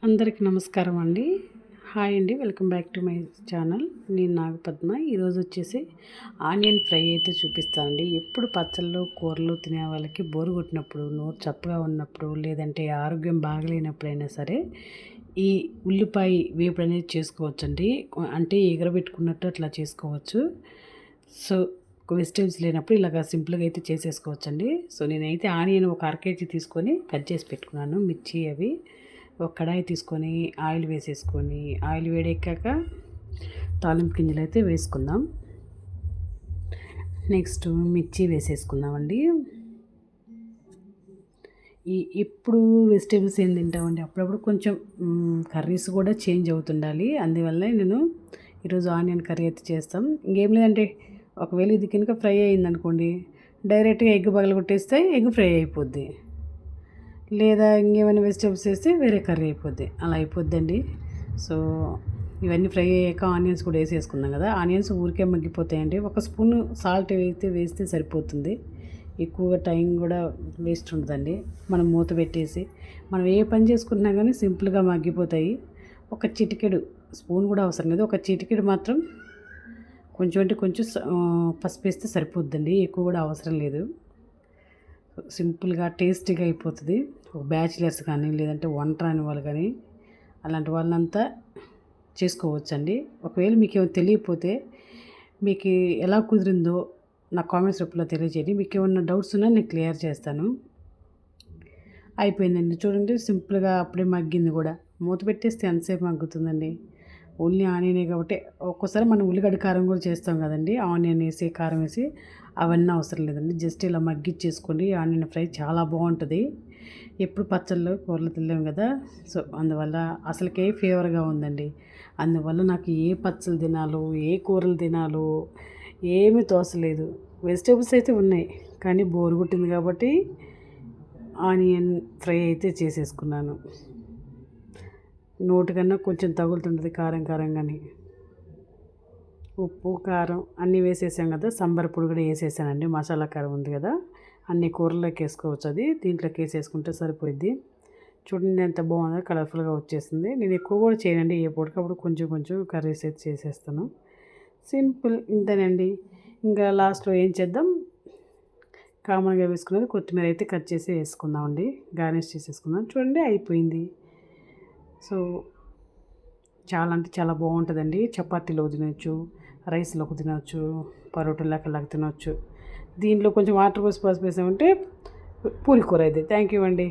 అందరికీ నమస్కారం అండి. హాయ్ అండి, welcome back to my channel. నేను నాగపద్మ. ఈరోజు వచ్చేసి ఆనియన్ ఫ్రై అయితే చూపిస్తానండి. ఎప్పుడు పచ్చళ్ళు కూరలు తినే వాళ్ళకి బోరు కొట్టినప్పుడు, నోరు చప్పగా ఉన్నప్పుడు, లేదంటే ఆరోగ్యం బాగలేనప్పుడైనా సరే ఈ ఉల్లిపాయ వేపుడు అనేది చేసుకోవచ్చండి. అంటే ఎగరబెట్టుకున్నట్టు అట్లా చేసుకోవచ్చు. సో వెజిటేబుల్స్ లేనప్పుడు ఇలాగ సింపుల్గా అయితే చేసేసుకోవచ్చండి. సో నేనైతే ఆనియన్ ఒక అర కేజీ తీసుకొని కట్ చేసి పెట్టుకున్నాను. మిర్చి అవి ఒక కడాయి తీసుకొని ఆయిల్ వేసేసుకొని, ఆయిల్ వేడెక్కాక తాలింపు గింజలు అయితే వేసుకుందాం. నెక్స్ట్ మిర్చి వేసేసుకుందామండి. ఇప్పుడు వెజిటేబుల్స్ ఏం తింటామండి, అప్పుడప్పుడు కొంచెం కర్రీస్ కూడా చేంజ్ అవుతుండాలి. అందువల్ల నేను ఈరోజు ఆనియన్ కర్రీ అయితే చేస్తాం. ఇంకేం లేదంటే ఒకవేళ ఇది కనుక ఫ్రై అయిందనుకోండి, డైరెక్ట్గా ఎగ్ పగలగొట్టేస్తే ఎగ్ ఫ్రై అయిపోద్ది. లేదా ఇంకేమైనా వెజిటేబుల్స్ వేస్తే వేరే కర్రీ అయిపోద్ది, అలా అయిపోద్దండి. సో ఇవన్నీ ఫ్రై అయ్యాక ఆనియన్స్ కూడా వేసేసుకుందాం కదా. ఆనియన్స్ ఊరికే మగ్గిపోతాయండి. ఒక స్పూన్ సాల్ట్ వేస్తే సరిపోతుంది. ఎక్కువగా టైం కూడా వేస్ట్ ఉండదండి. మనం మూత పెట్టేసి మనం ఏ పని చేసుకున్నా కానీ సింపుల్గా మగ్గిపోతాయి. ఒక చిటికెడు, స్పూన్ కూడా అవసరం లేదు, ఒక చిటికెడు మాత్రం కొంచెం అంటే కొంచెం పసుపు వేస్తే సరిపోద్దండి. ఎక్కువ కూడా అవసరం లేదు. సింపుల్గా టేస్టీగా అయిపోతుంది. బ్యాచిలర్స్ కానీ లేదంటే వంట రాని వాళ్ళు కానీ అలాంటి వాళ్ళంతా చేసుకోవచ్చండి. ఒకవేళ మీకు ఏమైనా తెలియకపోతే, మీకు ఎలా కుదిరిందో నా కామెంట్స్ రూపంలో తెలియజేయండి. మీకు ఏమైనా డౌట్స్ ఉన్నా నేను క్లియర్ చేస్తాను. అయిపోయిందండి, చూడండి సింపుల్గా అప్పుడే మగ్గింది కూడా. మూత పెట్టేస్తే ఎంతసేపు మగ్గుతుందండి. ఓన్లీ ఆనియనే కాబట్టి. ఒక్కోసారి మనం ఉల్లిగడ్డ కారం కూడా చేస్తాం కదండి, ఆనియన్ వేసి కారం వేసి, అవన్నీ అవసరం లేదండి. జస్ట్ ఇలా మగ్గిచ్చేసుకోండి. ఆనియన్ ఫ్రై చాలా బాగుంటుంది. ఎప్పుడు పచ్చళ్ళు కూరలు తినలేము కదా. సో అందువల్ల అసలుకే ఫేవర్గా ఉందండి. అందువల్ల నాకు ఏ పచ్చళ్ళు తినాలో, ఏ కూరలు తినాలో ఏమీ తోసలేదు. వెజిటేబుల్స్ అయితే ఉన్నాయి కానీ బోరు కొట్టింది కాబట్టి ఆనియన్ ఫ్రై అయితే చేసేసుకున్నాను. నోటికన్నా కొంచెం తగులుతుంటుంది కారం కారంగాని. ఉప్పు కారం అన్నీ వేసేసాం కదా. సాంబార్ పొడి కూడా వేసేసానండి. మసాలా కారం ఉంది కదా, అన్ని కూరలోకి వేసుకోవచ్చు. అది దీంట్లోకి వేసేసుకుంటే సరిపోద్ది. చూడండి ఎంత బాగుందో, కలర్ఫుల్గా వచ్చేసింది. నేను ఎక్కువ కూడా చేయనండి, ఏ పూటకప్పుడు కొంచెం కొంచెం కర్రీస్ అయితే చేసేస్తాను. సింపుల్ ఇంతేనండి. ఇంకా లాస్ట్లో ఏం చేద్దాం, కామన్గా వేసుకున్నది కొత్తిమీర అయితే కట్ చేసి వేసుకుందామండి. గార్నిష్ చేసేసుకుందాం. చూడండి అయిపోయింది. సో చాలా అంటే చాలా బాగుంటుందండి. చపాతీలోకి తినొచ్చు, రైస్లోకి తినొచ్చు, పరోటాలకు తినొచ్చు. దీంట్లో కొంచెం వాటర్ పోసి పసుపు వేసామంటే పూరి కూర అయితే. థ్యాంక్ యూ అండి.